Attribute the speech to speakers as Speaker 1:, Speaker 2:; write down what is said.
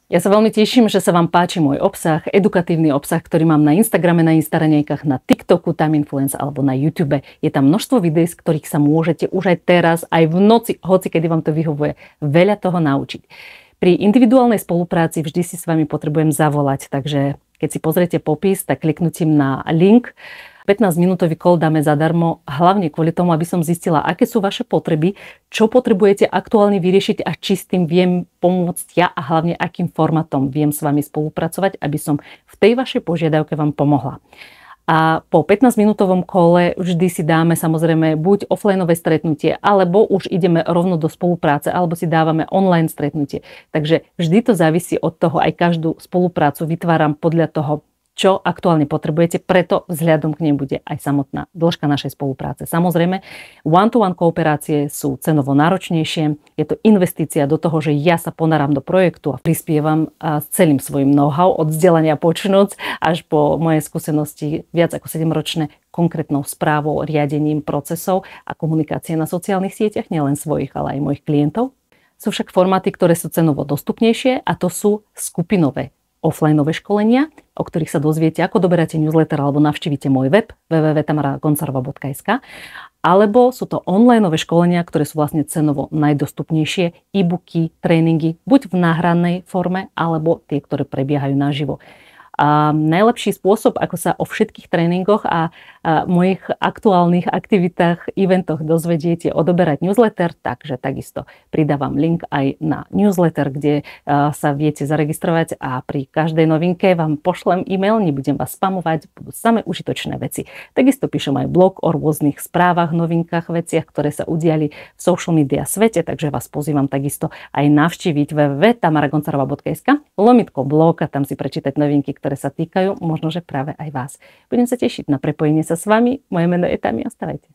Speaker 1: Ja sa veľmi teším, že sa vám páči môj obsah, edukatívny obsah, ktorý mám na Instagrame, na Instaraňajkách, na TikToku, Time Influence alebo na YouTube. Je tam množstvo videí, z ktorých sa môžete už aj teraz, aj v noci, hoci kedy vám to vyhovuje, veľa toho naučiť. Pri individuálnej spolupráci vždy si s vami potrebujem zavolať, takže keď si pozriete popis, tak kliknutím na link 15-minútový call dáme zadarmo, hlavne kvôli tomu, aby som zistila, aké sú vaše potreby, čo potrebujete aktuálne vyriešiť a či s tým viem pomôcť ja a hlavne akým formátom viem s vami spolupracovať, aby som v tej vašej požiadavke vám pomohla. A po 15-minútovom kole vždy si dáme samozrejme buď offlineové stretnutie, alebo už ideme rovno do spolupráce, alebo si dávame online stretnutie. Takže vždy to závisí od toho, aj každú spoluprácu vytváram podľa toho, čo aktuálne potrebujete, preto vzhľadom k nej bude aj samotná dĺžka našej spolupráce. Samozrejme, one-to-one kooperácie sú cenovo náročnejšie, je to investícia do toho, že ja sa ponáram do projektu a prispievam s celým svojim know-how, od vzdelania počnúc až po moje skúsenosti viac ako 7-ročné konkrétnou správou, riadením procesov a komunikácie na sociálnych sieťach, nielen svojich, ale aj mojich klientov. Sú však formáty, ktoré sú cenovo dostupnejšie a to sú skupinové offlineové školenia, o ktorých sa dozviete, ako doberáte newsletter alebo navštívite môj web www.tamaragoncarova.sk, alebo sú to onlineové školenia, ktoré sú vlastne cenovo najdostupnejšie, e-booky, tréningy, buď v náhranej forme, alebo tie, ktoré prebiehajú naživo. A najlepší spôsob, ako sa o všetkých tréningoch a mojich aktuálnych aktivitách, eventoch dozvediete, odoberať newsletter, takže takisto pridávam link aj na newsletter, kde sa viete zaregistrovať a pri každej novinke vám pošlem e-mail, nebudem vás spamovať, budú samé užitočné veci. Takisto píšem aj blog o rôznych správach, novinkách, veciach, ktoré sa udiali v social media svete, takže vás pozývam takisto aj navštíviť www.tamaragoncarova.sk/blog a tam si prečítať novinky, ktoré sa týkajú možno, že práve aj vás. Budem sa tešiť na prepojenie sa s vami. Moje meno je Tami, ostávajte.